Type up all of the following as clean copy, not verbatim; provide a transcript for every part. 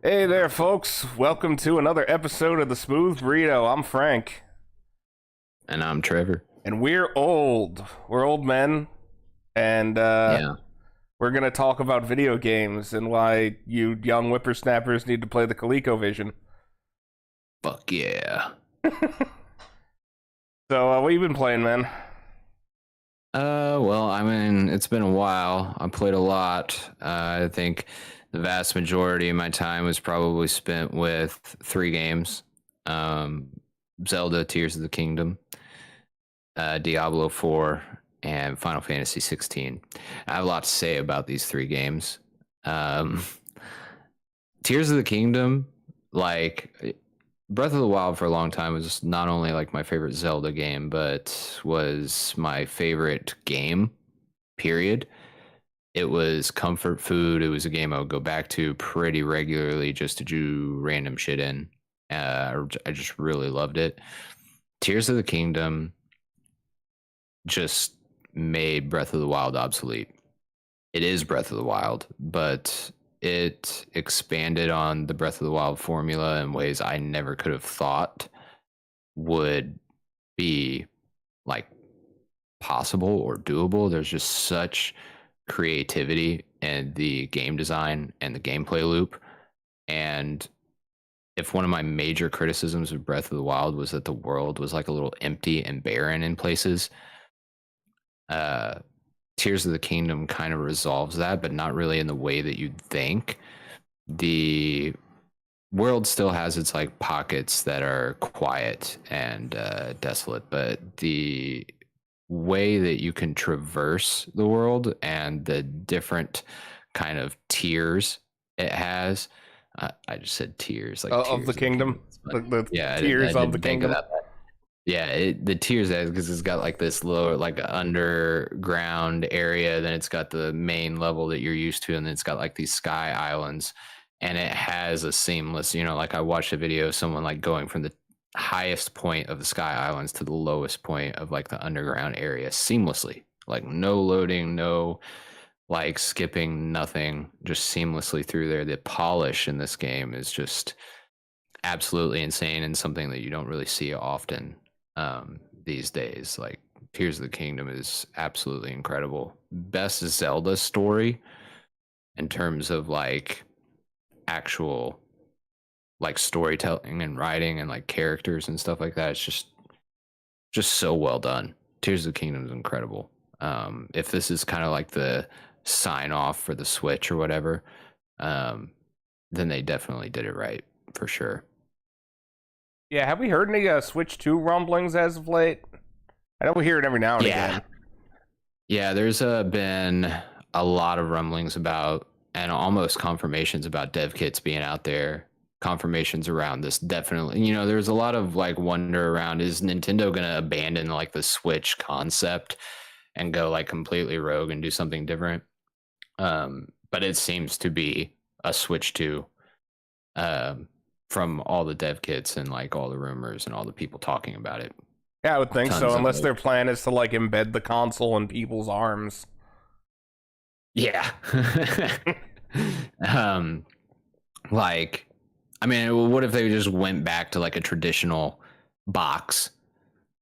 Hey there, folks. Welcome to another episode of the Smooth Burrito. I'm Frank, And I'm Trevor. and we're old. We're old men, and Yeah. we're gonna talk about video games and why you young whippersnappers need to play the ColecoVision. Fuck yeah. So, what you been playing, man? Well, I mean, it's been a while. I played a lot. I think the vast majority of my time was probably spent with three games. Um, Zelda Tears of the Kingdom, Diablo 4, and Final Fantasy 16. I have a lot to say about these three games. Um, Tears of the Kingdom, like Breath of the Wild for a long time was not only like my favorite Zelda game, but was my favorite game, period. It was comfort food. It was a game I would go back to pretty regularly just to do random shit in. I just really loved it. Tears of the Kingdom just made Breath of the Wild obsolete. It is Breath of the Wild, but it expanded on the Breath of the Wild formula in ways I never could have thought would be like possible or doable. There's just such creativity in the game design and the gameplay loop. And if one of my major criticisms of Breath of the Wild was that the world was like a little empty and barren in places, uh, Tears of the Kingdom kind of resolves that, but not really in the way that you'd think. The world still has its like pockets that are quiet and desolate, but the way that you can traverse the world and the different kind of tiers it has. I just said tiers, like Of the tears of the kingdom, kingdom. the Yeah, I tears of the didn't think of kingdom. that. Yeah, the tiers has because it's got like this lower, like underground area. Then it's got the main level that you're used to, and then it's got like these sky islands, and it has a seamless. Like I watched a video of someone like going from the highest point of the sky islands to the lowest point of like the underground area seamlessly, like no loading, no like skipping, nothing, just seamlessly through there. The polish in this game is just absolutely insane and something that you don't really see often these days. Like Tears of the Kingdom is absolutely incredible. Best Zelda story in terms of like actual like storytelling and writing and like characters and stuff like that. It's just so well done. Tears of the Kingdom is incredible. If this is kind of like the sign off for the Switch or whatever, um, then they definitely did it right for sure. Yeah, have we heard any Switch 2 rumblings as of late? I know we hear it every now and Yeah, again. yeah. There's been a lot of rumblings about and almost confirmations about dev kits being out there. Confirmations around this definitely. There's a lot of like wonder around is Nintendo gonna abandon like the Switch concept and go like completely rogue and do something different. But it seems to be a Switch 2 um, from all the dev kits and like all the rumors and all the people talking about it. Yeah, I would think so, Tons of unless it. their plan is to like embed the console in people's arms. Yeah. um, like, I mean, what if they just went back to like a traditional box,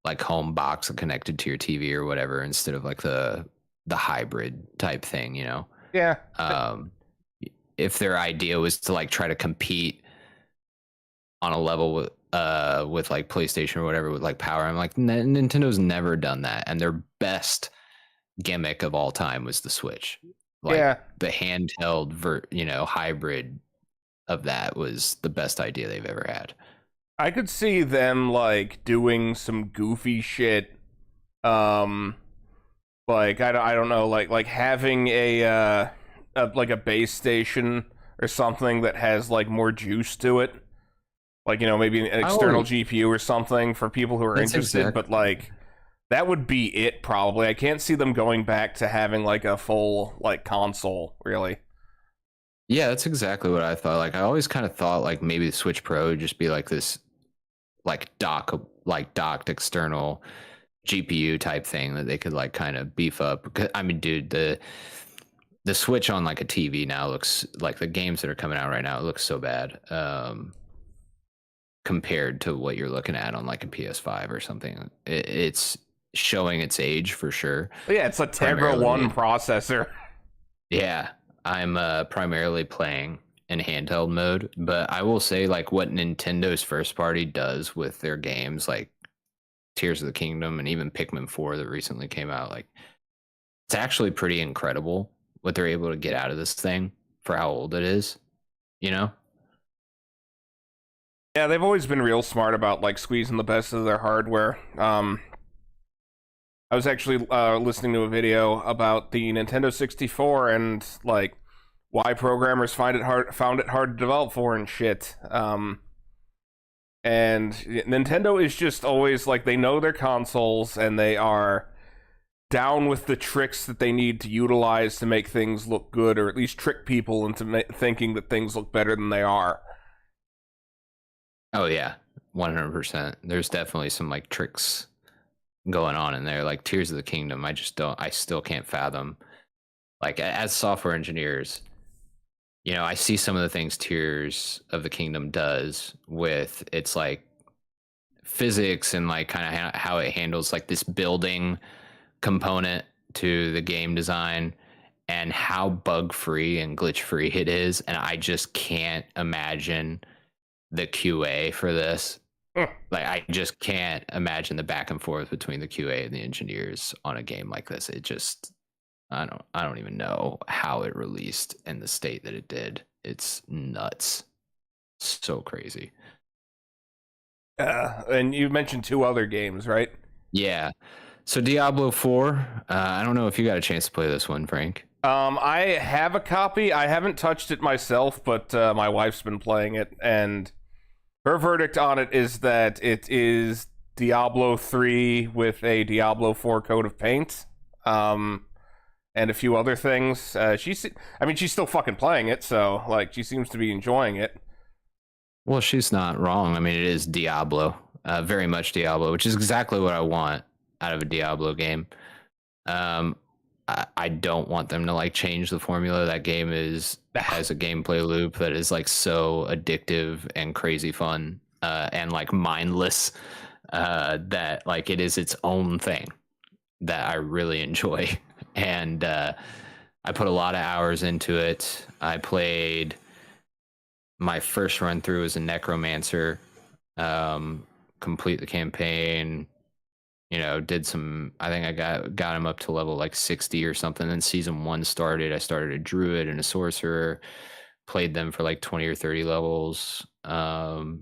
like home box connected to your TV or whatever, instead of like the hybrid type thing? Yeah, Um, if their idea was to like try to compete on a level with like PlayStation or whatever with like power. I'm like Nintendo's never done that, and their best gimmick of all time was the Switch. Like yeah. the handheld hybrid of that was the best idea they've ever had. I could see them like doing some goofy shit. Um, like I don't know, like having like a base station or something that has like more juice to it. Like maybe an external Oh, GPU or something for people who are that's interested. But exactly. like that would be it probably. I can't see them going back to having like a full like console really. Yeah, that's exactly what I thought. Like I always kind of thought like maybe the Switch Pro would just be like this docked external GPU type thing that they could like kind of beef up. I mean, dude, the Switch on like a TV now looks like the games that are coming out right now. It looks so bad compared to what you're looking at on like a PS5 or something. It's showing its age for sure. But yeah, it's a Tegra 1 processor. Yeah, I'm primarily playing in handheld mode, but I will say like what Nintendo's first party does with their games, like Tears of the Kingdom and even Pikmin 4 that recently came out, like it's actually pretty incredible what they're able to get out of this thing for how old it is, you know? Yeah, they've always been real smart about like squeezing the best of their hardware. I was actually listening to a video about the Nintendo 64 and like why programmers found it hard to develop for and shit. And Nintendo is just always like, they know their consoles and they are down with the tricks that they need to utilize to make things look good, or at least trick people into thinking that things look better than they are. Oh yeah, 100%. There's definitely some like tricks going on in there, like Tears of the Kingdom. I still can't fathom, like as software engineers, you know, I see some of the things Tears of the Kingdom does with its like physics and like kind of how it handles like this building component to the game design and how bug free and glitch free it is, and I just can't imagine the QA for this. Like I just can't imagine the back and forth between the QA and the engineers on a game like this. It just, I don't even know how it released in the state that it did. It's nuts. So crazy. And you mentioned 2 other games, right? Yeah. So Diablo 4, I don't know if you got a chance to play this one, Frank. I have a copy. I haven't touched it myself, but my wife's been playing it, and her verdict on it is that it is Diablo 3 with a Diablo 4 coat of paint, and a few other things. She's still fucking playing it, so like she seems to be enjoying it. Well, she's not wrong. I mean, it is Diablo, very much Diablo, which is exactly what I want out of a Diablo game. I don't want them to like change the formula. That game has a gameplay loop that is like so addictive and crazy fun, and like mindless, that like it is its own thing that I really enjoy. And I put a lot of hours into it. I played my first run through as a necromancer, complete the campaign. You know, did some, I think I got him up to level like 60 or something. Then season 1 started. I started a druid and a sorcerer, played them for like 20 or 30 levels. So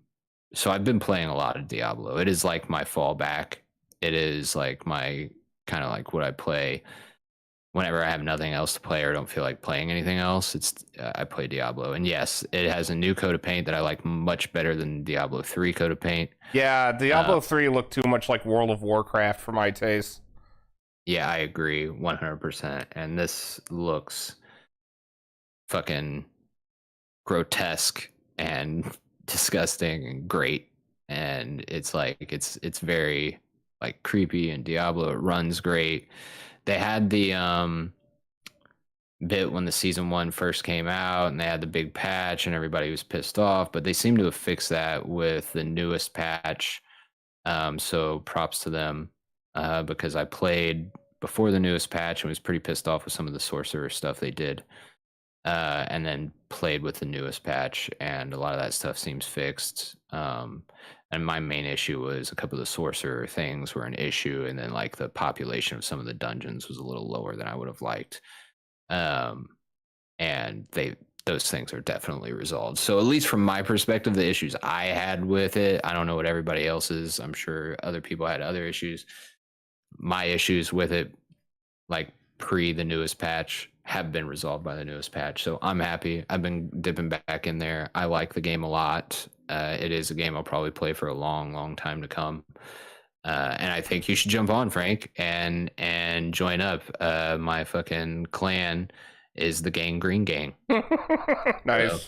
I've been playing a lot of Diablo. It is like my fallback. It is like my kind of like what I play whenever I have nothing else to play or don't feel like playing anything else. I play Diablo, and yes, it has a new coat of paint that I like much better than Diablo 3 coat of paint. Yeah, Diablo 3 looked too much like World of Warcraft for my taste. Yeah, I agree 100%. And this looks fucking grotesque and disgusting and great. And it's like it's very like creepy, and Diablo, it runs great. They had the bit when the season 1 first came out, and they had the big patch, and everybody was pissed off. But they seem to have fixed that with the newest patch. So props to them, because I played before the newest patch and was pretty pissed off with some of the sorcerer stuff they did, and then played with the newest patch, and a lot of that stuff seems fixed. And my main issue was a couple of the sorcerer things were an issue, and then like the population of some of the dungeons was a little lower than I would have liked. And those things are definitely resolved. So at least from my perspective, the issues I had with it, I don't know what everybody else's. I'm sure other people had other issues. My issues with it, like pre the newest patch, have been resolved by the newest patch. So I'm happy. I've been dipping back in there. I like the game a lot. It is a game I'll probably play for a long time to come. And I think you should jump on, Frank, and join up. My fucking clan is the Green Gang. Nice. So,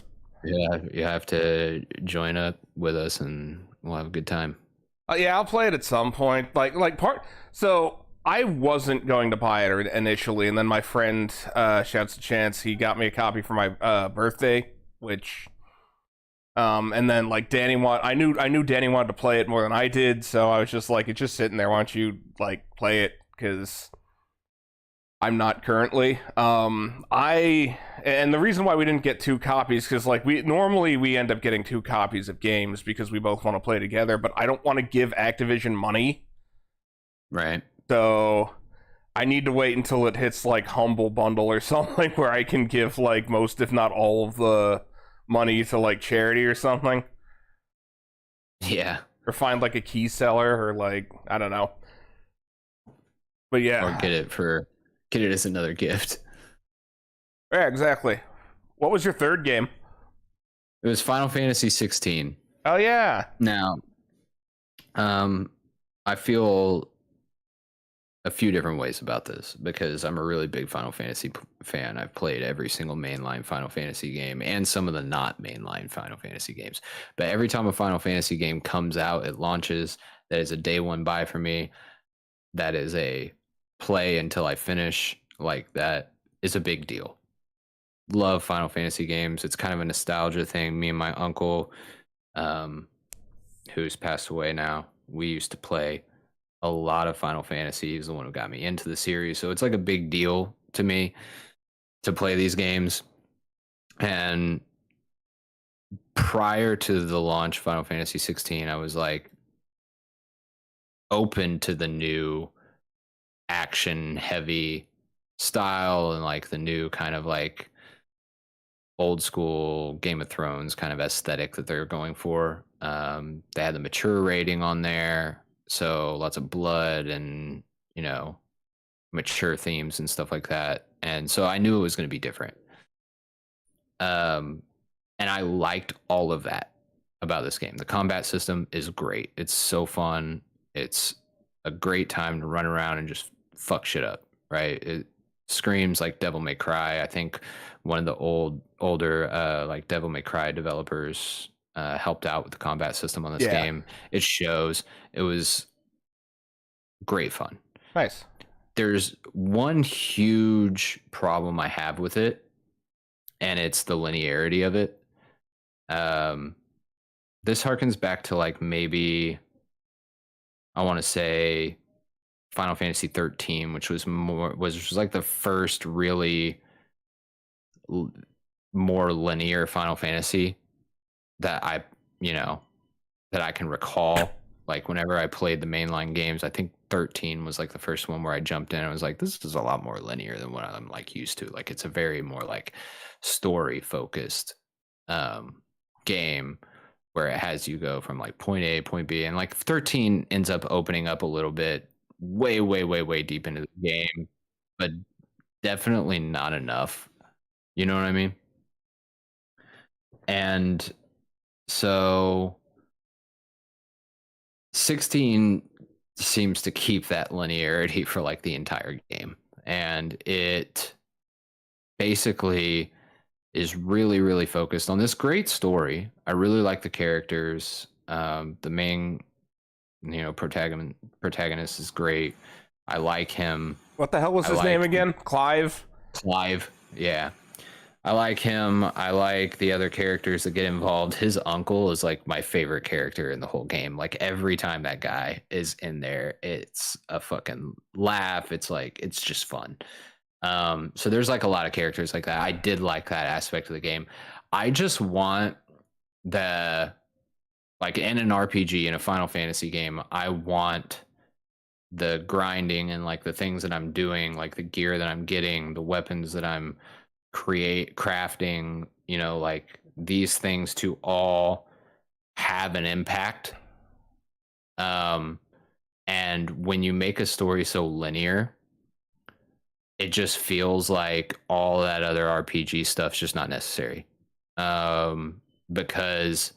yeah, you have to join up with us, and we'll have a good time. Yeah, I'll play it at some point. So I wasn't going to buy it initially, and then my friend, shouts to Chance, he got me a copy for my birthday, which, and then like I knew Danny wanted to play it more than I did, so I was just like, it's just sitting there. Why don't you like play it? Because I'm not currently. And the reason why we didn't get two copies, because like we end up getting two copies of games because we both want to play together, but I don't want to give Activision money. Right. So I need to wait until it hits like Humble Bundle or something where I can give like most, if not all, of the money to like charity or something. Yeah. Or find like a key seller or like, I don't know. But yeah. Or get it as another gift. Yeah, exactly. What was your third game? It was Final Fantasy 16. Oh yeah. Now, I feel a few different ways about this because I'm a really big Final Fantasy fan. I've played every single mainline Final Fantasy game and some of the not mainline Final Fantasy games. But every time a Final Fantasy game comes out, it launches, that is a day one buy for me. That is a play until I finish. Like, that is a big deal. Love Final Fantasy games. It's kind of a nostalgia thing. Me and my uncle, who's passed away now, we used to play a lot of Final Fantasy. He's the one who got me into the series. So it's like a big deal to me to play these games. And prior to the launch of Final Fantasy 16, I was like open to the new action heavy style and like the new kind of like old school Game of Thrones kind of aesthetic that they're going for. They had the mature rating on there, so lots of blood and, you know, mature themes and stuff like that. And so I knew it was going to be different. And I liked all of that about this game. The combat system is great. It's so fun. It's a great time to run around and just fuck shit up, right? It screams like Devil May Cry. I think one of the older like Devil May Cry developers helped out with the combat system on this game. It shows. It was great fun. Nice. There's one huge problem I have with it, and it's the linearity of it. This harkens back to like maybe, I want to say, Final Fantasy 13, which was like the first really more linear Final Fantasy that I can recall. Like whenever I played the mainline games, I think 13 was like the first one where I jumped in and was like, this is a lot more linear than what I'm like used to. Like, it's a very more like story focused game where it has you go from like point A, point B, and like 13 ends up opening up a little bit way deep into the game, but definitely not enough. You know what I mean? And so 16 seems to keep that linearity for like the entire game, and it basically is really focused on this great story. I really like the characters. The main, protagonist is great. I like him. What the hell was his name again? Clive? Clive, yeah. I like him. I like the other characters that get involved. His uncle is like my favorite character in the whole game. Like every time that guy is in there, it's a fucking laugh. It's like, it's just fun. So there's like a lot of characters like that. I did like that aspect of the game. I just want like in an RPG, in a Final Fantasy game, I want the grinding and like the things that I'm doing, like the gear that I'm getting, the weapons that I'm crafting, like these things to all have an impact. And when you make a story so linear, it just feels like all that other RPG stuff's just not necessary. Because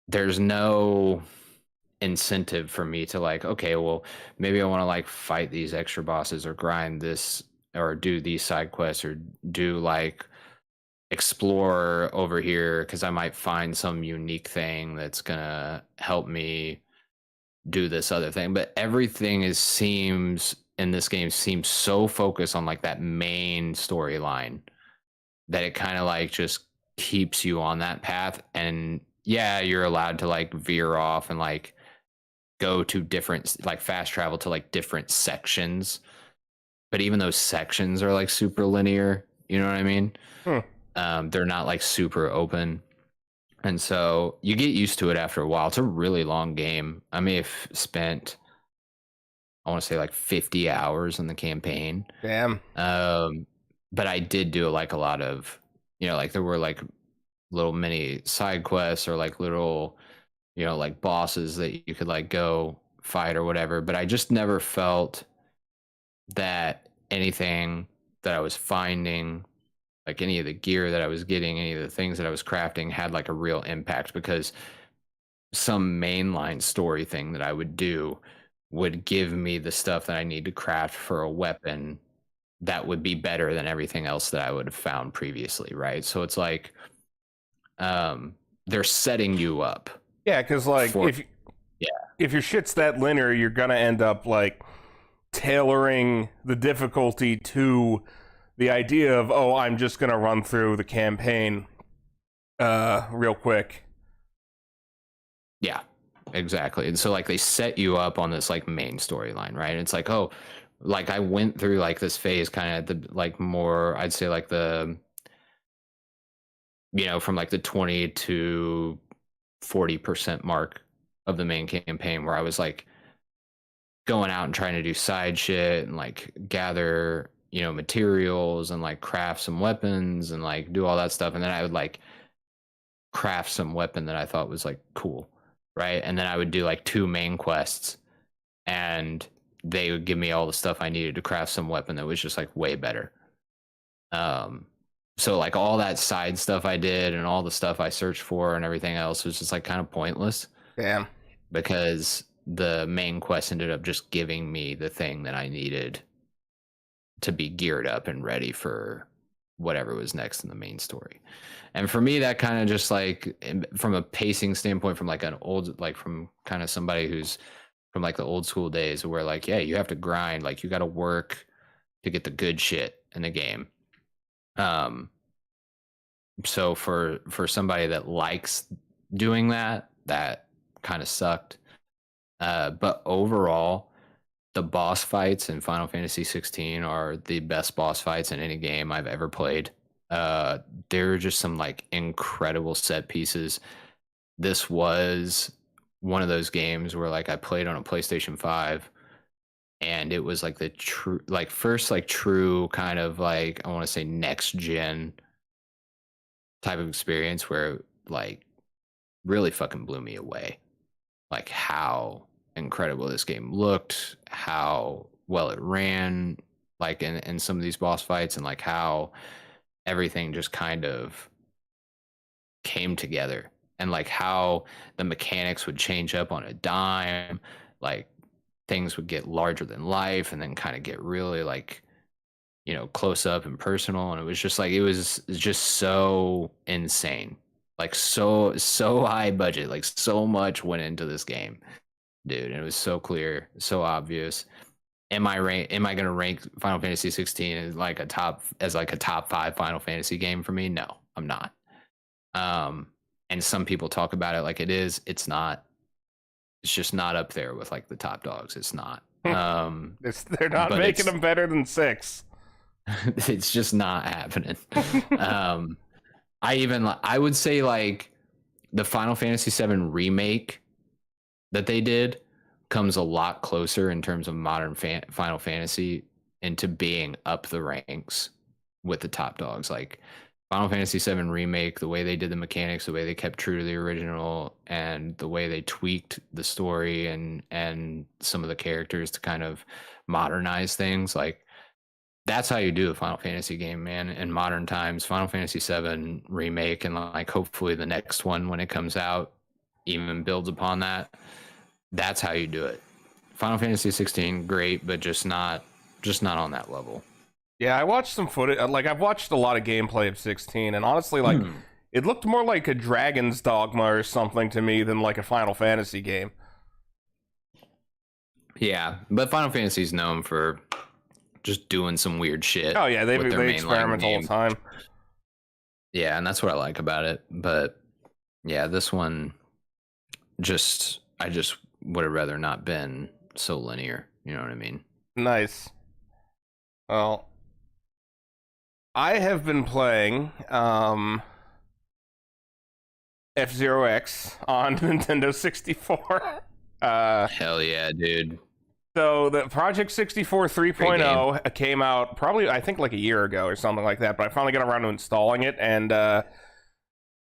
there's no incentive for me to like, okay, well, maybe I want to like fight these extra bosses or grind this or do these side quests or do like explore over here because I might find some unique thing that's gonna help me do this other thing. But everything seems in this game seems so focused on like that main storyline that it kind of like just keeps you on that path. And yeah, you're allowed to like veer off and like go to different, like fast travel to like different sections. But even those sections are like super linear, you know what I mean? They're not like super open. And so you get used to it after a while. It's a really long game. I may have spent, I want to say like 50 hours in the campaign. Damn. But I did do like a lot of, you know, like there were like little mini side quests or like little, you know, like bosses that you could like go fight or whatever. But I just never felt that anything that I was finding, like any of the gear that I was getting, any of the things that I was crafting had like a real impact, because some mainline story thing that I would do would give me the stuff that I need to craft for a weapon that would be better than everything else that I would have found previously, right? So it's like they're setting you up. Yeah, because like for, if your shit's that linear, you're gonna end up like tailoring the difficulty to the idea of, oh, I'm just gonna run through the campaign real quick. Yeah, exactly. And so like they set you up on this like main storyline, right? And it's like, oh, like I went through like this phase kind of the like more, I'd say like the, you know, from like the 20 to 40% mark of the main campaign, where I was like going out and trying to do side shit and like gather, you know, materials and like craft some weapons and like do all that stuff. And then I would like craft some weapon that I thought was like cool, right? And then I would do like 2 main quests and they would give me all the stuff I needed to craft some weapon that was just like way better. So like all that side stuff I did and all the stuff I searched for and everything else was just like kind of pointless. Damn. Because the main quest ended up just giving me the thing that I needed to be geared up and ready for whatever was next in the main story. And for me, that kind of just like, from a pacing standpoint, from like an old, like from kind of somebody who's from like the old school days where like, yeah, you have to grind, like you got to work to get the good shit in the game. So for somebody that likes doing that, that kind of sucked. But overall, the boss fights in Final Fantasy 16 are the best boss fights in any game I've ever played. There are just some like incredible set pieces. This was one of those games where like I played on a PlayStation 5 and it was like the true, like first like true kind of like, I want to say next gen type of experience where like really fucking blew me away. Like how incredible this game looked, how well it ran, like in some of these boss fights, and like how everything just kind of came together, and like how the mechanics would change up on a dime, like things would get larger than life and then kind of get really like, you know, close up and personal. And it was just like, it was just so insane, like so high budget, like so much went into this game, dude. And it was so clear, so obvious. Am I gonna rank Final Fantasy 16 as like a top 5 Final Fantasy game for me? No, I'm not. And some people talk about it like it is. It's not. It's just not up there with like the top dogs. It's not. They're not making them better than 6. It's just not happening. I would say like the Final Fantasy 7 remake that they did comes a lot closer in terms of modern Final Fantasy into being up the ranks with the top dogs. Like Final Fantasy 7 remake, the way they did the mechanics, the way they kept true to the original, and the way they tweaked the story and some of the characters to kind of modernize things, like that's how you do a Final Fantasy game, man. In modern times, Final Fantasy 7 remake, and like hopefully the next one when it comes out even builds upon that. That's how you do it. Final Fantasy 16, great, but just not on that level. Yeah, I watched some footage. Like I've watched a lot of gameplay of 16, and honestly, like it looked more like a Dragon's Dogma or something to me than like a Final Fantasy game. Yeah, but Final Fantasy is known for just doing some weird shit. Oh yeah, they with their experiment all the time. Yeah, and that's what I like about it. But yeah, this one I just would have rather not been so linear. You know what I mean? Nice. Well, I have been playing F-Zero X on Nintendo 64. Hell yeah, dude. So the Project 64 3.0 came out probably, I think, like a year ago or something like that, but I finally got around to installing it, and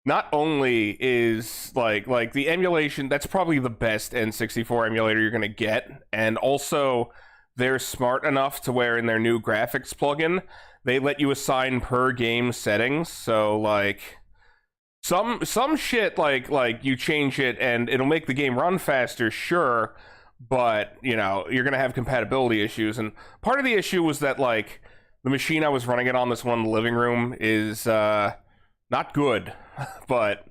not only is like the emulation, that's probably the best N64 emulator you're gonna get, and also they're smart enough to where in their new graphics plugin they let you assign per game settings. So like some shit like you change it and it'll make the game run faster, sure, but you know you're gonna have compatibility issues. And part of the issue was that like the machine I was running it on, this one in the living room, is not good. But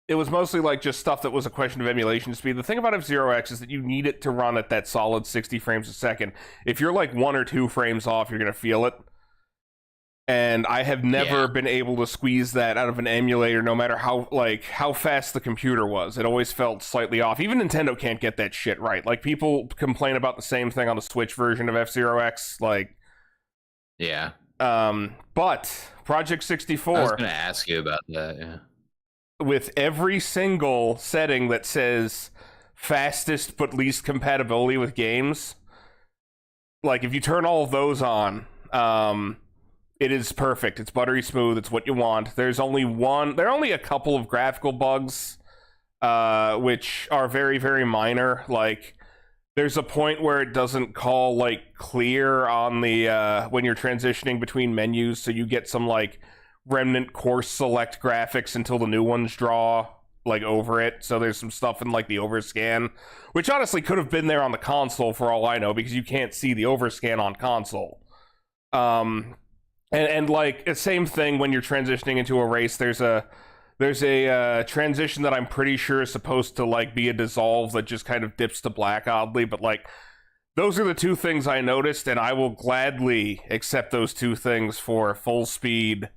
it was mostly like just stuff that was a question of emulation speed. The thing about F-Zero X is that you need it to run at that solid 60 frames a second. If you're like 1 or 2 frames off, you're gonna feel it. And I have never been able to squeeze that out of an emulator, no matter how fast the computer was. It always felt slightly off. Even Nintendo can't get that shit right. Like, people complain about the same thing on the Switch version of F-Zero X. Like, yeah. But Project 64. I was gonna ask you about that. Yeah. With every single setting that says fastest but least compatibility with games, like if you turn all of those on, it is perfect. It's buttery smooth. It's what you want. There are only a couple of graphical bugs, which are very, very minor. Like, there's a point where it doesn't call like clear on the when you're transitioning between menus, so you get some like remnant course select graphics until the new ones draw like over it. So there's some stuff in like the overscan, which honestly could have been there on the console for all I know, because you can't see the overscan on console. And like the same thing when you're transitioning into a race. There's a transition that I'm pretty sure is supposed to like be a dissolve that just kind of dips to black oddly, but like those are the two things I noticed, and I will gladly accept those two things for full speed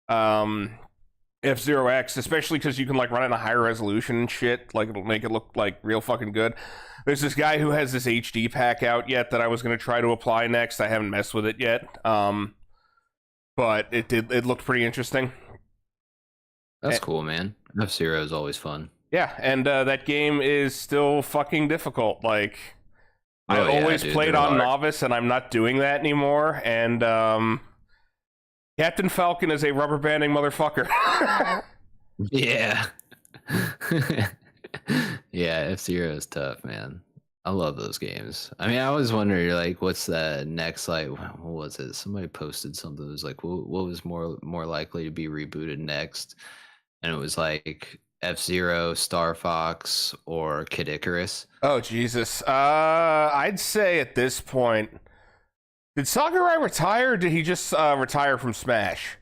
F-Zero X, especially because you can like run it in a higher resolution and shit. Like, it'll make it look like real fucking good. There's this guy who has this HD pack out yet that I was going to try to apply next. I haven't messed with it yet, but it looked pretty interesting. That's cool, man. F-Zero is always fun. Yeah, and that game is still fucking difficult. Like, I always played on novice, and I'm not doing that anymore. And Captain Falcon is a rubber banding motherfucker. Yeah. Yeah, F-Zero is tough, man. I love those games. I mean, I always wonder, like, what's the next, like, what was it? Somebody posted something that was like, what was more likely to be rebooted next? And it was like F-Zero, Star Fox, or Kid Icarus. Oh, Jesus. I'd say at this point, did Sakurai retire, or did he just retire from Smash?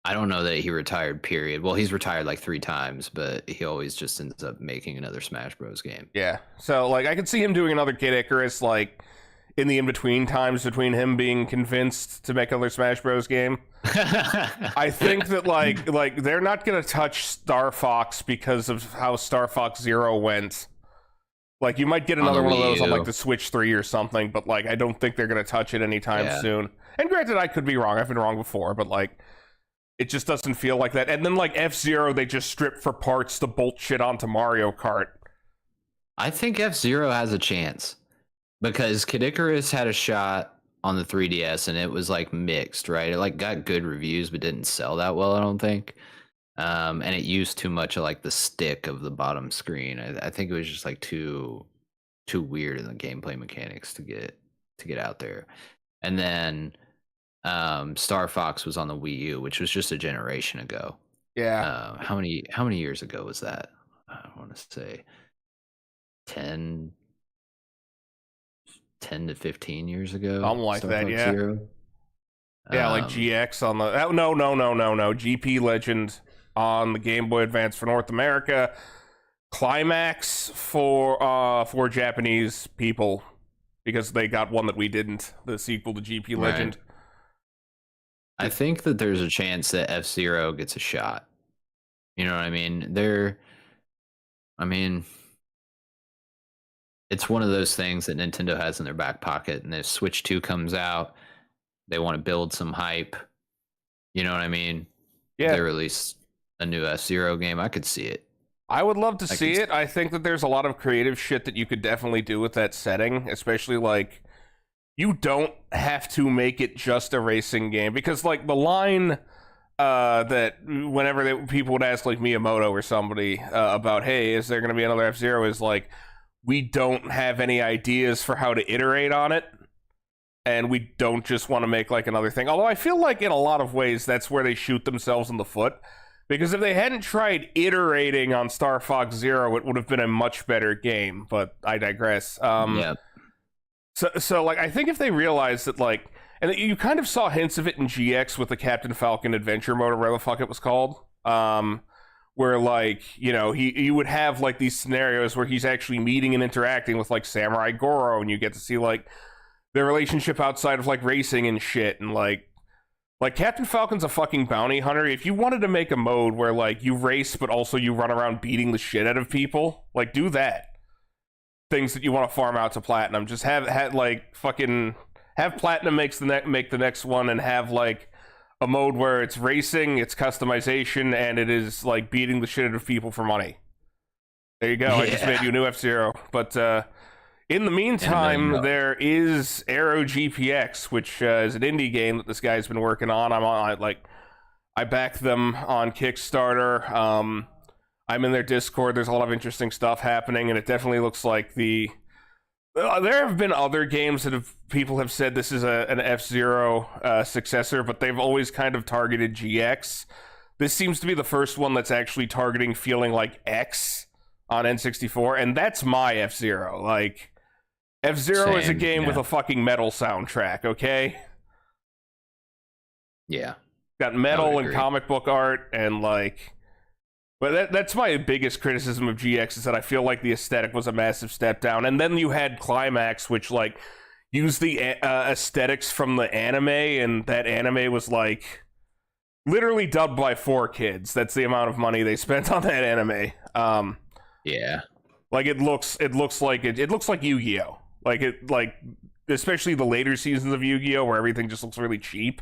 I don't know that he retired, period. Well, he's retired like 3 times, but he always just ends up making another Smash Bros. Game. Yeah. So, like, I could see him doing another Kid Icarus, like, in the in-between times between him being convinced to make another Smash Bros. Game. I think that, like they're not going to touch Star Fox because of how Star Fox Zero went. Like, you might get another one of those on like the Switch 3 or something, but like I don't think they're going to touch it anytime soon. And granted, I could be wrong. I've been wrong before, but like it just doesn't feel like that. And then like F-Zero, they just strip for parts to bolt shit onto Mario Kart. I think F-Zero has a chance because Kid Icarus had a shot on the 3DS and it was like mixed, right? It like got good reviews but didn't sell that well, I don't think. And it used too much of like the stick of the bottom screen. I think it was just like too weird in the gameplay mechanics to get out there. And then Star Fox was on the Wii U, which was just a generation ago. Yeah. How many years ago was that? I want to say 10 to 15 years ago. Something like Star that, Fox yeah. Zero. Yeah, like GX on the no. GP Legend on the Game Boy Advance for North America. Climax for Japanese people because they got one that we didn't, the sequel to GP Legend. I think that there's a chance that F-Zero gets a shot. You know what I mean? It's one of those things that Nintendo has in their back pocket, and if Switch 2 comes out, they want to build some hype. You know what I mean? Yeah. They release a new F-Zero game. I could see it. I would love to see it. I think that there's a lot of creative shit that you could definitely do with that setting, especially like you don't have to make it just a racing game because like the line that whenever people would ask like Miyamoto or somebody about, hey, is there going to be another F-Zero, is like, we don't have any ideas for how to iterate on it, and we don't just want to make like another thing. Although I feel like in a lot of ways that's where they shoot themselves in the foot. Because if they hadn't tried iterating on Star Fox Zero, it would have been a much better game. But I digress. Yeah. So like, I think if they realized that, like, and you kind of saw hints of it in GX with the Captain Falcon Adventure Mode, or whatever the fuck it was called, where like, you know, he would have like these scenarios where he's actually meeting and interacting with like Samurai Goro, and you get to see like their relationship outside of like racing and shit, and like Captain Falcon's a fucking bounty hunter. If you wanted to make a mode where like you race but also you run around beating the shit out of people, like do that. Things that you want to farm out to platinum, just have like fucking have platinum make the next one, and have like a mode where it's racing, it's customization, and it is like beating the shit out of people for money. There you go. Yeah. I just made you a new F-Zero. But in the meantime, there is Aero GPX, which is an indie game that this guy's been working on. I back them on Kickstarter. I'm in their Discord. There's a lot of interesting stuff happening, and it definitely looks like there have been other games that people have said this is an F-Zero successor, but they've always kind of targeted GX. This seems to be the first one that's actually targeting feeling like X on N64, and that's my F-Zero. Like, F-Zero is a game with a fucking metal soundtrack, okay? Yeah. Got metal and comic book art, and like... But that's my biggest criticism of GX, is that I feel like the aesthetic was a massive step down. And then you had Climax, which like used the aesthetics from the anime, and that anime was like literally dubbed by 4 kids. That's the amount of money they spent on that anime. Yeah. Like it looks like Yu-Gi-Oh! Like especially the later seasons of Yu-Gi-Oh! Where everything just looks really cheap.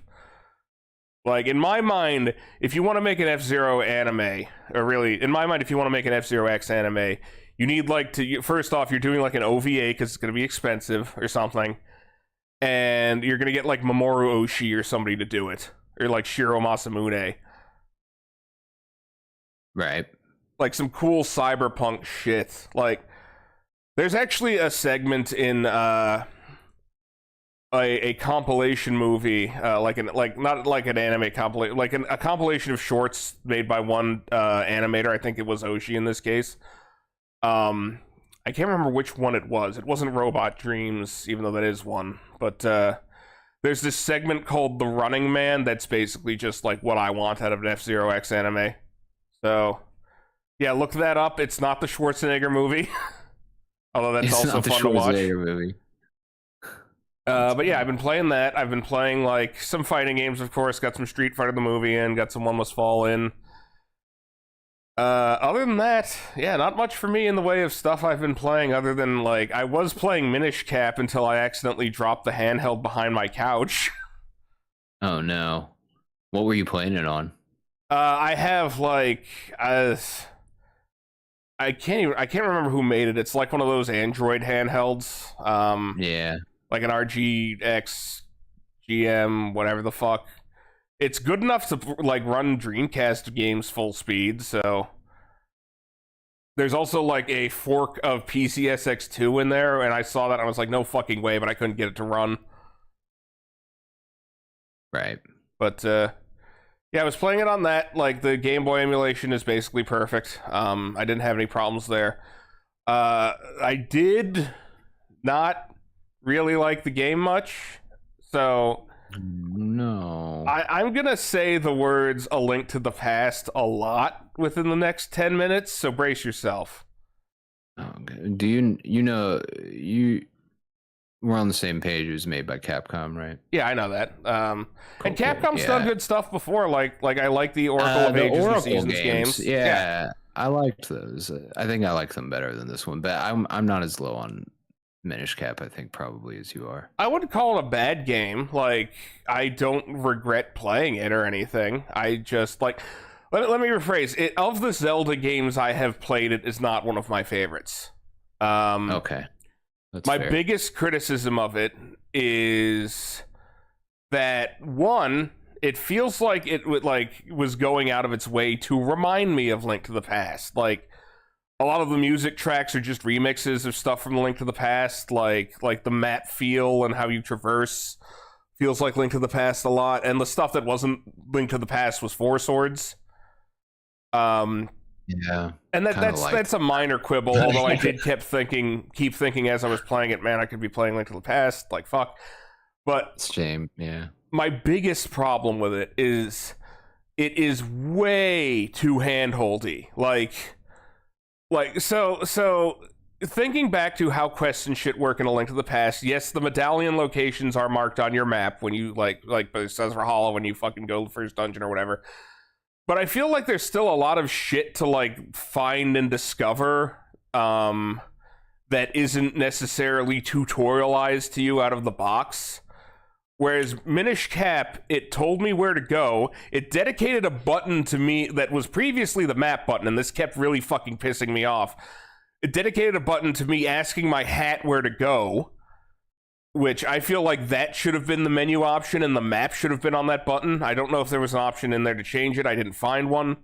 Like, in my mind, if you want to make an F-Zero anime, or really, in my mind, if you want to make an F-Zero X anime, you need, like, first off, you're doing, like, an OVA, because it's going to be expensive, or something, and you're going to get, like, Mamoru Oshii or somebody to do it, or, like, Shiro Masamune. Right. Like, some cool cyberpunk shit. Like, there's actually a segment in, a compilation movie, not like an anime compilation, like a compilation of shorts made by one animator. I think it was Oshii in this case. I can't remember which one it was. It wasn't Robot Dreams, even though that is one. But there's this segment called The Running Man that's basically just like what I want out of an F-Zero X anime. So, yeah, look that up. It's not the Schwarzenegger movie. Although that's also fun to watch. Movie. But yeah, I've been playing that. I've been playing like some fighting games, of course. Got some Street Fighter the movie in. Got some One Must Fall in. Other than that, yeah, not much for me in the way of stuff I've been playing. Other than like I was playing Minish Cap until I accidentally dropped the handheld behind my couch. Oh no! What were you playing it on? I have like I can't remember who made it. It's like one of those Android handhelds. Yeah. Like an RGX GM, whatever the fuck. It's good enough to like run Dreamcast games full speed, so there's also like a fork of PCSX2 in there, and I saw that and I was like, no fucking way, but I couldn't get it to run. Right. But yeah, I was playing it on that. Like the Game Boy emulation is basically perfect. I didn't have any problems there. I did not really like the game much, so no. I'm gonna say the words "A Link to the Past" a lot within the next 10 minutes, so brace yourself. Oh, okay. Do you know you we're on the same page? It was made by Capcom, right? Yeah, I know that. And Cool, cool. Capcom's done Yeah. good stuff before. Like I like the Oracle of The Ages and Oracle Seasons games, games. Yeah. yeah, I liked those. I think I like them better than this one, but I'm not as low on Minish Cap, I think, probably as you are. I wouldn't call it a bad game. Like, I don't regret playing it or anything. I just, like, let me rephrase it. Of the Zelda games I have played, it is not one of my favorites. Okay, that's My fair. biggest criticism of it is that, one, it feels like it would, like, was going out of its way to remind me of Link to the Past. Like, a lot of the music tracks are just remixes of stuff from Link to the Past, like the map feel and how you traverse feels like Link to the Past a lot, and the stuff that wasn't Link to the Past was Four Swords. Yeah, And that's a minor quibble, although I did keep thinking as I was playing it, man, I could be playing Link to the Past, like fuck. But it's a shame. Yeah, my biggest problem with it is way too handholdy. So thinking back to how quests and shit work in A Link to the Past, yes, the medallion locations are marked on your map when you like it says for Hollow when you fucking go to the first dungeon or whatever. But I feel like there's still a lot of shit to like find and discover that isn't necessarily tutorialized to you out of the box. Whereas Minish Cap, it told me where to go. It dedicated a button to me that was previously the map button, and this kept really fucking pissing me off. It dedicated a button to me asking my hat where to go, which I feel like that should have been the menu option, and the map should have been on that button. I don't know if there was an option in there to change it. I didn't find one.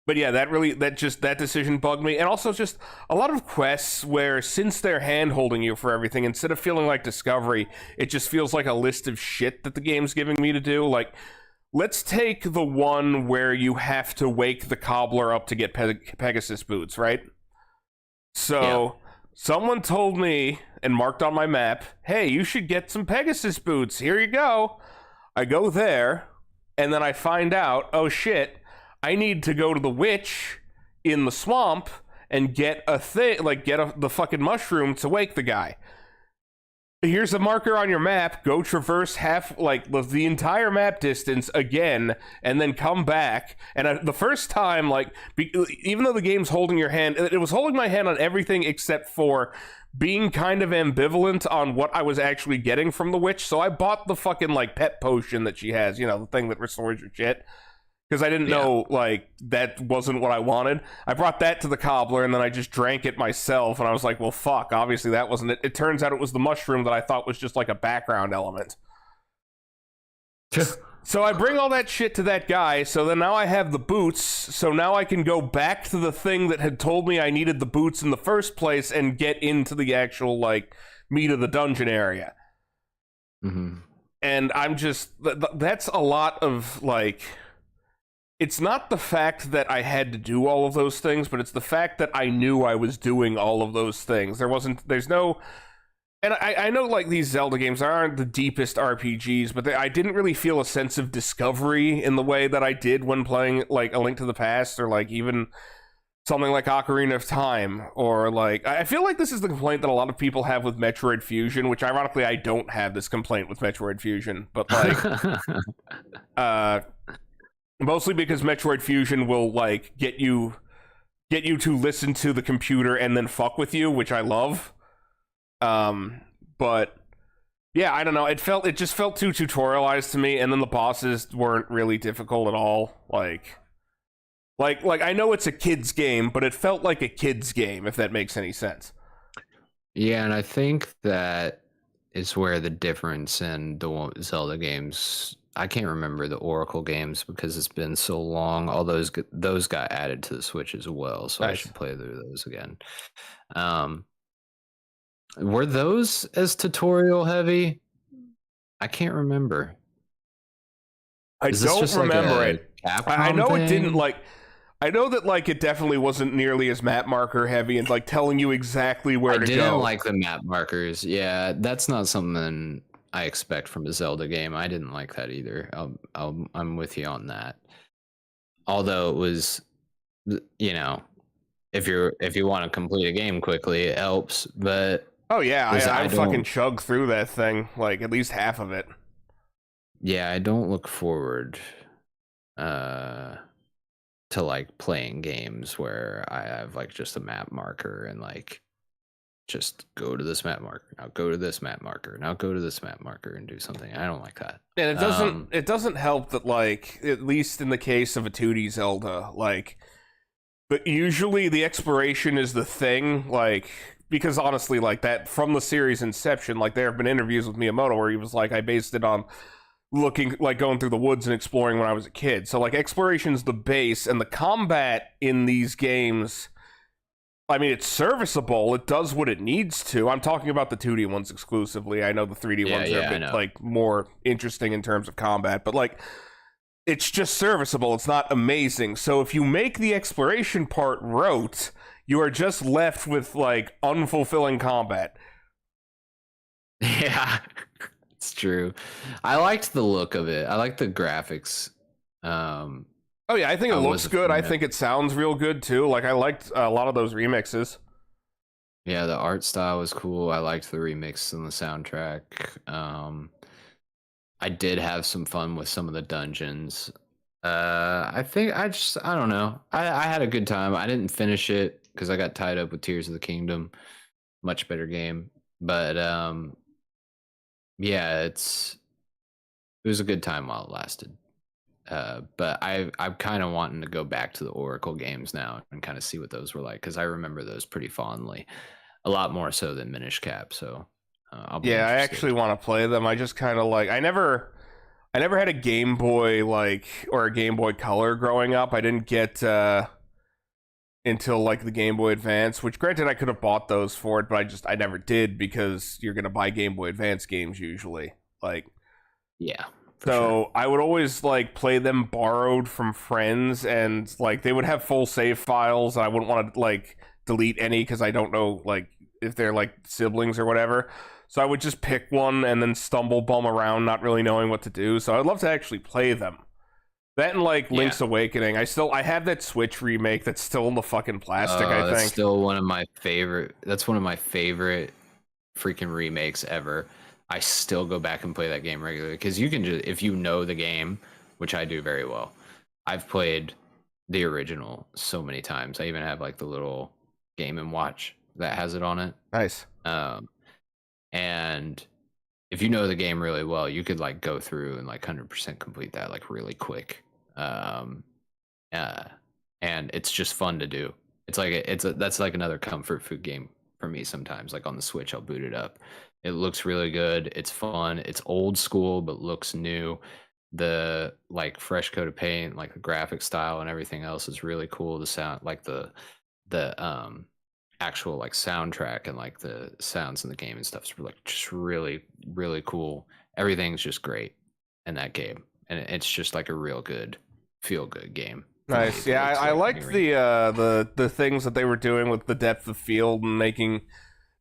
But yeah, that decision bugged me. And also just a lot of quests where, since they're hand-holding you for everything, instead of feeling like discovery, it just feels like a list of shit that the game's giving me to do. Like, let's take the one where you have to wake the cobbler up to get Pegasus boots, right? So, someone told me and marked on my map, hey, you should get some Pegasus boots. Here you go. I go there, and then I find out, oh shit, I need to go to the witch in the swamp and get a thing, like the fucking mushroom to wake the guy. Here's a marker on your map. Go traverse the entire map distance again, and then come back. And the first time, even though the game's holding your hand, it was holding my hand on everything except for being kind of ambivalent on what I was actually getting from the witch. So I bought the fucking pet potion that she has, the thing that restores your shit. Because I didn't know, that wasn't what I wanted. I brought that to the cobbler, and then I just drank it myself, and I was like, well, fuck, obviously that wasn't it. It turns out it was the mushroom that I thought was just like a background element. So I bring all that shit to that guy, so then now I have the boots, so now I can go back to the thing that had told me I needed the boots in the first place and get into the actual, meat of the dungeon area. Mm-hmm. And I'm just... That's a lot of, it's not the fact that I had to do all of those things, but it's the fact that I knew I was doing all of those things. There's no, and I know these Zelda games aren't the deepest RPGs, but I didn't really feel a sense of discovery in the way that I did when playing A Link to the Past, or even something like Ocarina of Time, or I feel like this is the complaint that a lot of people have with Metroid Fusion, which ironically I don't have this complaint with Metroid Fusion, but mostly because Metroid Fusion will get you to listen to the computer and then fuck with you, which I love. But yeah, I don't know. It just felt too tutorialized to me, and then the bosses weren't really difficult at all. Like I know it's a kid's game, but it felt like a kid's game, if that makes any sense. Yeah, and I think that is where the difference in the Zelda games. I can't remember the Oracle games because it's been so long. All those got added to the Switch as well, so nice. I should play through those again. Were those as tutorial heavy? I can't remember. I don't remember it. I know thing? It didn't I know that it definitely wasn't nearly as map marker heavy and telling you exactly where to go. I didn't like the map markers. Yeah, that's not something I expect from a Zelda game. I didn't like that either. I'm with you on that. Although it was, if you want to complete a game quickly, it helps. But Oh yeah, I I fucking don't. chug through that thing, like at least half of it. Yeah, I don't look forward uh to like playing games where I have like just a map marker and like just go to this map marker. Now go to this map marker. Now go to this map marker and do something. I don't like that. And it doesn't help that, like, at least in the case of a 2D Zelda, like, but usually the exploration is the thing, like, because honestly, like, that from the series inception, like, there have been interviews with Miyamoto where he was like, I based it on looking, like, going through the woods and exploring when I was a kid. So, like, exploration's the base, and the combat in these games, I mean, it's serviceable. It does what it needs to. I'm talking about the 2D ones exclusively. I know the 3D ones are a bit, like, more interesting in terms of combat, but, like, it's just serviceable. It's not amazing. So if you make the exploration part rote, you are just left with, like, unfulfilling combat. Yeah, it's true. I liked the look of it. I liked the graphics. Oh yeah, I think it looks good. I think it sounds real good too. Like, I liked a lot of those remixes. Yeah, the art style was cool. I liked the remix and the soundtrack. I did have some fun with some of the dungeons. I think I don't know. I had a good time. I didn't finish it because I got tied up with Tears of the Kingdom. Much better game. But yeah, it was a good time while it lasted. But I'm kind of wanting to go back to the Oracle games now and kind of see what those were like, because I remember those pretty fondly, a lot more so than Minish Cap. So I'll be Yeah, I interested. actually want to play them. I just kind of like, I never had a Game Boy, like, or a Game Boy Color growing up. I didn't get until like the Game Boy Advance, which granted I could have bought those for it, but I never did, because you're gonna buy Game Boy Advance games usually. Like, Yeah. so I would always like play them borrowed from friends, and like they would have full save files, and I wouldn't want to like delete any because I don't know like if they're like siblings or whatever. So I would just pick one and then stumble bum around, not really knowing what to do. So I'd love to actually play them. That and like Link's Awakening. I have that Switch remake that's still in the fucking plastic. I think that's still one of my favorite. That's one of my favorite freaking remakes ever. I still go back and play that game regularly because you can just, if you know the game, which I do very well. I've played the original so many times. I even have like the little Game and Watch that has it on it. Nice. And if you know the game really well, you could like go through and like 100% complete that like really quick. And it's just fun to do. It's like that's like another comfort food game for me sometimes. Like on the Switch, I'll boot it up. It looks really good. It's fun. It's old school but looks new. The like fresh coat of paint, like the graphic style and everything else is really cool. The sound, like the actual like soundtrack and like the sounds in the game and stuff is like just really really cool. Everything's just great in that game, and it's just like a real good feel good game. Nice. Yeah, I liked the things that they were doing with the depth of field and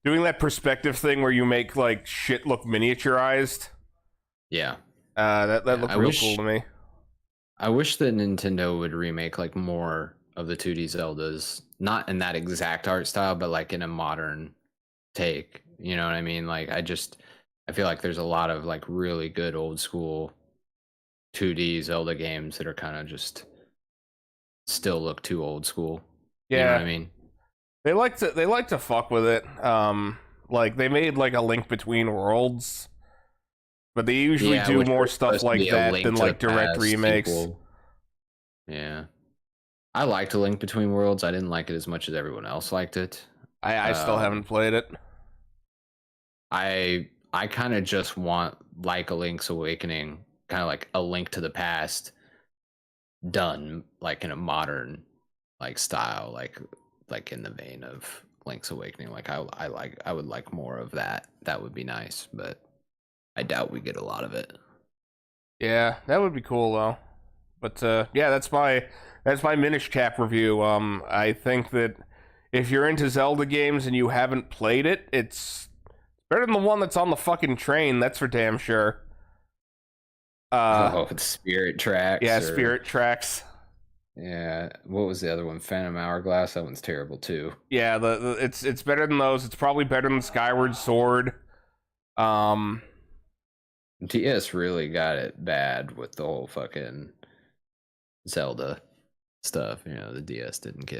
doing that perspective thing where you make like shit look miniaturized. Yeah. That looked real cool to me. I wish that Nintendo would remake like more of the 2D Zeldas, not in that exact art style, but like in a modern take. You know what I mean? Like I feel like there's a lot of like really good old school 2D Zelda games that are kind of just still look too old school. Yeah. You know what I mean? They like to fuck with it. Like they made like a Link Between Worlds, but they usually do more stuff like that than like direct remakes. Sequel. Yeah. I liked A Link Between Worlds. I didn't like it as much as everyone else liked it. I still haven't played it. I kind of just want like a Link's Awakening, kind of like A Link to the Past done like in a modern like style, like in the vein of Link's Awakening. Like I would like more of that. That would be nice, but I doubt we get a lot of it. Yeah, that would be cool though. But yeah, that's my Minish Cap review. I think that if you're into Zelda games and you haven't played it, it's better than the one that's on the fucking train. That's for damn sure. Spirit Tracks. Yeah, Spirit Tracks. Yeah. What was the other one? Phantom Hourglass. That one's terrible too. Yeah, it's better than those. It's probably better than Skyward Sword. Um, DS really got it bad with the whole fucking Zelda stuff. You know, the DS didn't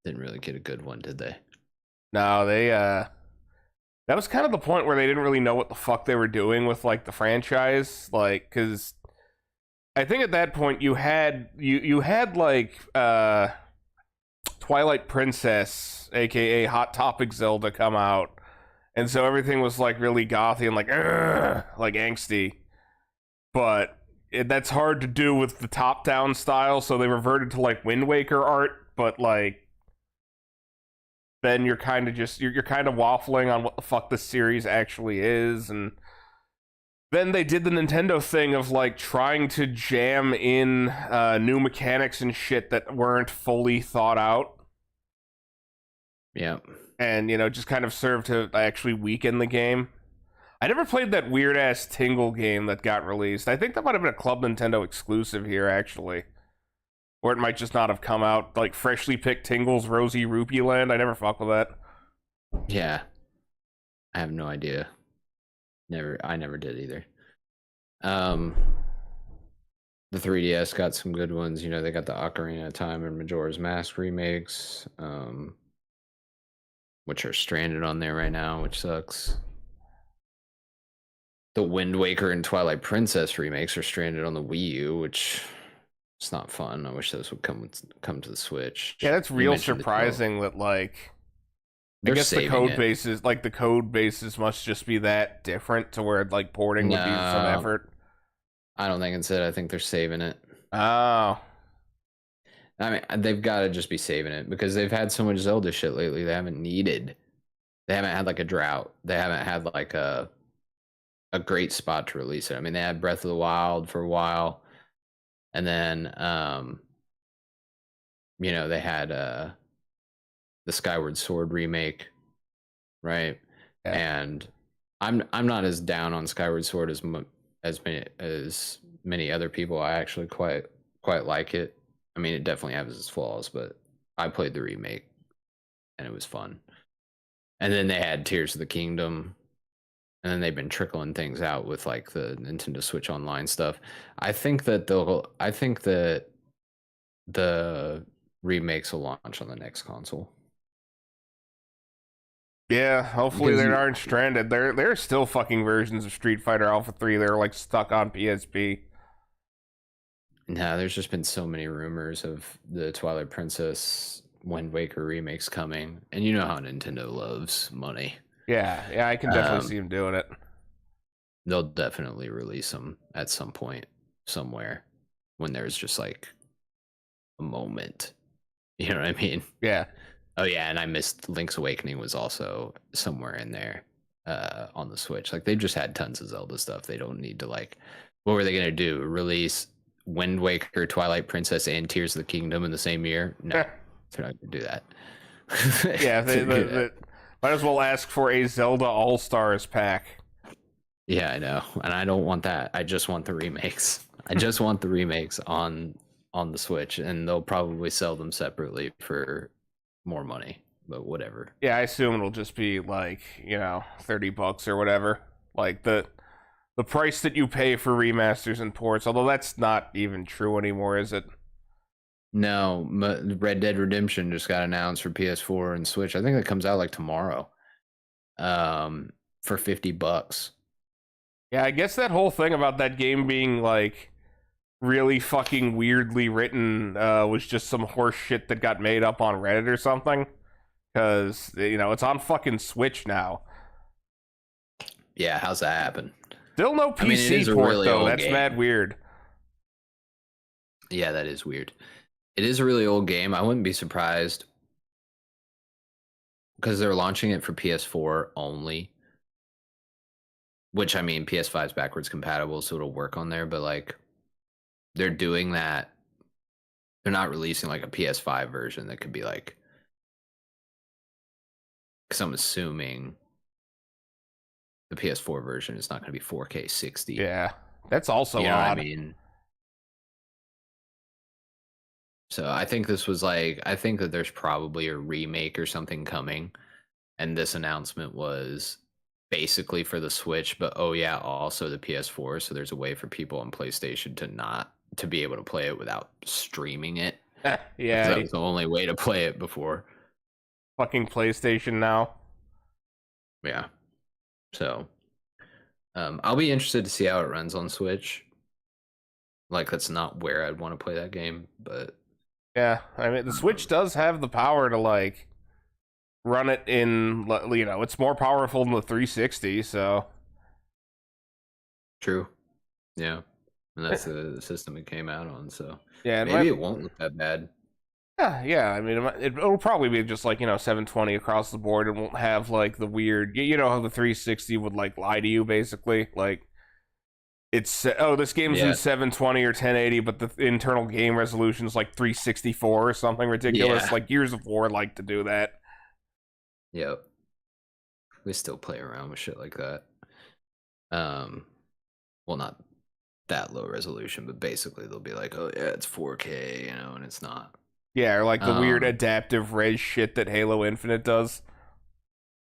really get a good one, did they? no, they that was kind of the point where they didn't really know what the fuck they were doing with like the franchise, like because I think at that point you had like Twilight Princess, aka Hot Topic Zelda, come out, and so everything was like really gothy and like like angsty. But that's hard to do with the top-down style, so they reverted to like Wind Waker art. But like then you're kind of just you're kind of waffling on what the fuck this series actually is, and then they did the Nintendo thing of like trying to jam in new mechanics and shit that weren't fully thought out, Yeah. and just kind of served to actually weaken the game. I never played that weird ass Tingle game that got released. I think that might have been a Club Nintendo exclusive here, actually. Or it might just not have come out. Like freshly picked Tingle's Rosy Rupee Land. I never fucked with that. Yeah. I have no idea. I never did either. The 3DS got some good ones. You know, they got the Ocarina of Time and Majora's Mask remakes, which are stranded on there right now, which sucks. The Wind Waker and Twilight Princess remakes are stranded on the Wii U, which it's not fun. I wish those would come to the Switch. Yeah, that's real surprising that like I guess the code bases must just be that different to where like porting would be some effort. I don't think it's it. I think they're saving it. Oh. I mean, they've got to just be saving it because they've had so much Zelda shit lately. They haven't had like a drought. They haven't had like a great spot to release it. I mean, they had Breath of the Wild for a while, and then they had the Skyward Sword remake, right? Yeah. And I'm not as down on Skyward Sword as many other people. I actually quite like it. I mean, it definitely has its flaws, but I played the remake and it was fun. And then they had Tears of the Kingdom, and then they've been trickling things out with like the Nintendo Switch Online stuff. I think that the remakes will launch on the next console. Yeah, hopefully they aren't stranded. There are still fucking versions of Street Fighter Alpha 3 that are like stuck on PSP. No, there's just been so many rumors of the Twilight Princess Wind Waker remakes coming, and you know how Nintendo loves money. Yeah, I can definitely see them doing it. They'll definitely release them at some point, somewhere, when there's just like a moment. You know what I mean? Yeah. Oh yeah, and I missed Link's Awakening was also somewhere in there on the Switch. Like they've just had tons of Zelda stuff. They don't need to like. What were they gonna do? Release Wind Waker, Twilight Princess, and Tears of the Kingdom in the same year? No, they're not gonna do that. Yeah, they might as well ask for a Zelda All Stars pack. Yeah, I know, and I don't want that. I just want the remakes. I just want the remakes on the Switch, and they'll probably sell them separately for more money, but whatever. Yeah, I assume it'll just be like $30 or whatever, like the price that you pay for remasters and ports. Although that's not even true anymore, is it? No, Red Dead Redemption just got announced for PS4 and Switch. I think it comes out like tomorrow, for $50. Yeah, I guess that whole thing about that game being like really fucking weirdly written was just some horse shit that got made up on Reddit or something. Because it's on fucking Switch now. Yeah, how's that happen? Still no PC port really though. That's mad weird. Yeah, that is weird. It is a really old game. I wouldn't be surprised because they're launching it for PS4 only. Which, I mean, PS5 is backwards compatible, so it'll work on there. But, like, they're doing that. They're not releasing, like, a PS5 version that could be, like... Because I'm assuming the PS4 version is not going to be 4K 60. Yeah, that's also odd. What I mean? So I think this was like, I think that there's probably a remake or something coming, and this announcement was basically for the Switch, but oh yeah, also the PS4. So there's a way for people on PlayStation to be able to play it without streaming it, because that Yeah, was the only way to play it before. fucking PlayStation now. Yeah. So I'll be interested to see how it runs on Switch. Like, that's not where I'd want to play that game, but Yeah, I mean the Switch does have the power to like run it in, it's more powerful than the 360, so true. Yeah. And that's the system it came out on, so yeah, maybe it won't look that bad. yeah. I mean, it'll probably be just like 720 across the board. It won't have like the weird, how the 360 would like lie to you basically. Like it's this game's in 720 or 1080, but the internal game resolution is like 364 or something ridiculous. Yeah. Like Gears of War like to do that. Yep. We still play around with shit like that. Well, not that low resolution, but basically they'll be like, oh yeah, it's 4K, and it's not. Yeah, or like the weird adaptive res shit that Halo Infinite does.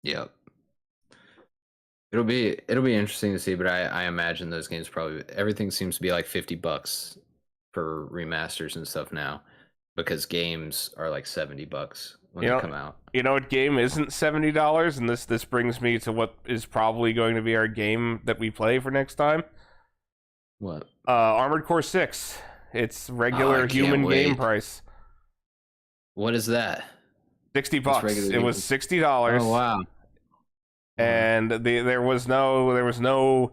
Yep. It'll be interesting to see, but I imagine those games probably, everything seems to be like $50 for remasters and stuff now, because games are like $70 when they come out. You know what game isn't $70? And this brings me to what is probably going to be our game that we play for next time. What? Armored Core 6. It's regular human game price. What is that? $60. It was $60. Oh wow. And there was no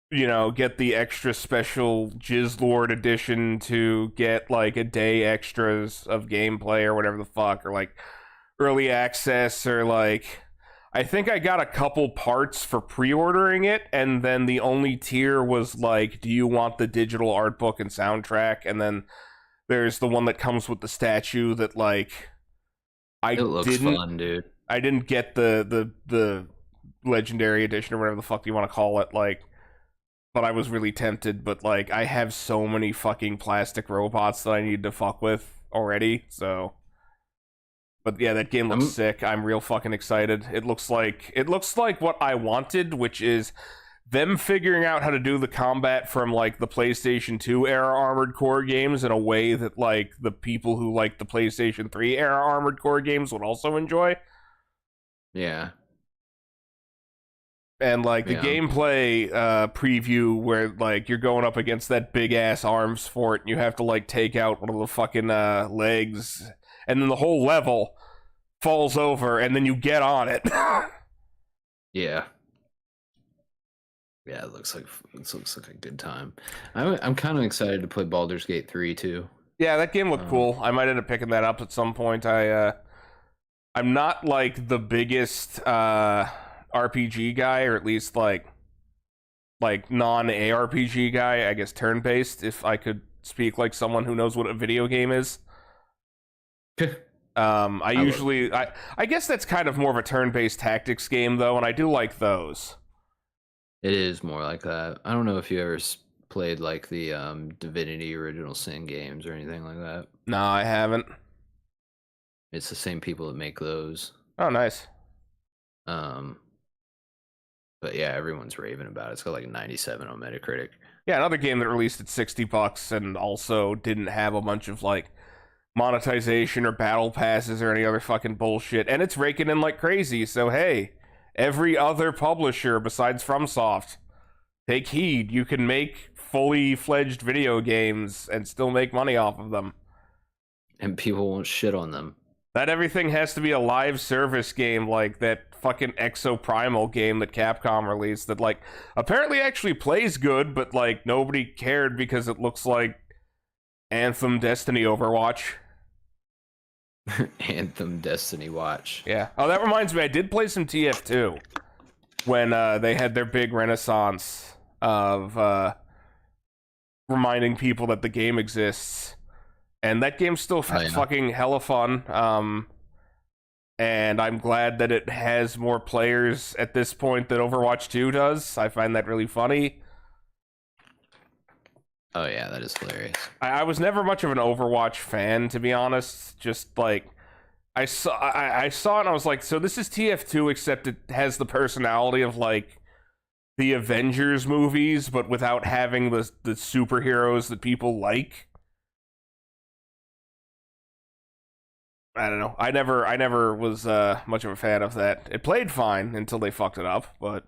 get the extra special Jizzlord edition to get like a day extras of gameplay or whatever the fuck, or like early access, or like I think I got a couple parts for pre-ordering it, and then the only tier was like, do you want the digital art book and soundtrack? And then there's the one that comes with the statue that like it looks fun, dude. I didn't get the legendary edition or whatever the fuck you want to call it, like, but I was really tempted. But like I have so many fucking plastic robots that I need to fuck with already, so. But yeah, that game looks sick. I'm real fucking excited. It looks like what I wanted, which is them figuring out how to do the combat from like the PlayStation 2 era Armored Core games in a way that like the people who like the PlayStation 3 era Armored Core games would also enjoy. Yeah. And like the gameplay preview where like you're going up against that big ass arms fort and you have to like take out one of the fucking legs, and then the whole level falls over and then you get on it. Yeah. Yeah, it looks like a good time. I'm kind of excited to play Baldur's Gate 3 too. Yeah, that game looked cool. I might end up picking that up at some point. I'm not like the biggest RPG guy, or at least like non-ARPG guy, I guess turn-based, if I could speak like someone who knows what a video game is. I guess that's kind of more of a turn-based tactics game though, and I do like those. It is more like that. I don't know if you ever played like the Divinity Original Sin games or anything like that. No, I haven't. It's the same people that make those. Oh, nice. But yeah, everyone's raving about it. It's got like a 97 on Metacritic. Yeah, another game that released at $60 and also didn't have a bunch of like monetization or battle passes or any other fucking bullshit, and it's raking in like crazy. So hey, every other publisher besides FromSoft, take heed. You can make fully fledged video games and still make money off of them, and people won't shit on them. Not everything has to be a live service game like that fucking Exoprimal game that Capcom released that like apparently actually plays good, but like nobody cared because it looks like Anthem, Destiny, Overwatch. Anthem, Destiny, Watch. Yeah. Oh, that reminds me, I did play some TF2 when they had their big renaissance of reminding people that the game exists. And that game's still fucking hella fun. And I'm glad that it has more players at this point than Overwatch 2 does. I find that really funny. Oh yeah, that is hilarious. I was never much of an Overwatch fan, to be honest. Just like I saw it and I was like, so this is TF2 except it has the personality of like the Avengers movies, but without having the superheroes that people like. I don't know. I never was much of a fan of that. It played fine until they fucked it up, but.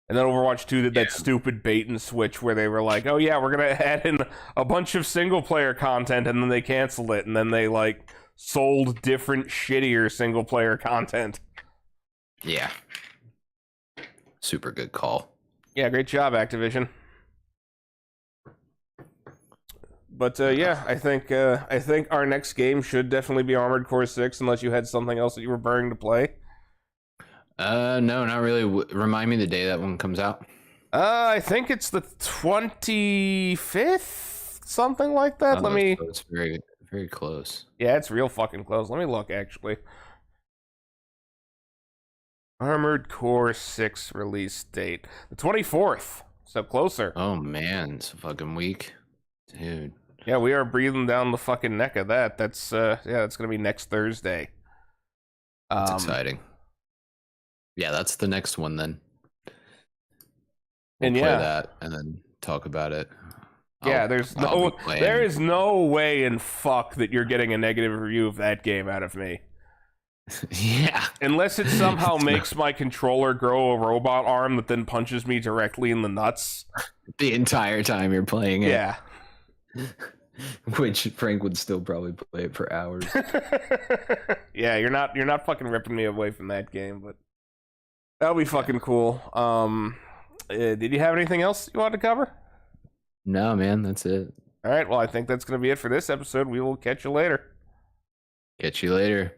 And then Overwatch 2 did that stupid bait and switch where they were like, oh yeah, we're going to add in a bunch of single-player content, and then they canceled it, and then they, like, sold different, shittier single-player content. Yeah. Super good call. Yeah, great job, Activision. But, yeah, I think our next game should definitely be Armored Core 6, unless you had something else that you were burning to play. No, not really. Remind me the day that one comes out. I think it's the 25th, something like that. Let me. It's very, very close. Yeah, it's real fucking close. Let me look, actually. Armored Core 6 release date, the 24th. So closer. Oh man, it's a fucking week, dude. Yeah, we are breathing down the fucking neck of that. That's that's gonna be next Thursday. That's exciting. Yeah, that's the next one then. We'll play that and then talk about it. Yeah, there is no way in fuck that you're getting a negative review of that game out of me. Yeah. Unless it somehow makes my controller grow a robot arm that then punches me directly in the nuts. The entire time you're playing it. Yeah. Which Frank would still probably play it for hours. Yeah, you're not fucking ripping me away from that game, but that'll be fucking cool. Did you have anything else you wanted to cover? No, man, that's it. All right, well, I think that's going to be it for this episode. We will catch you later. Catch you later.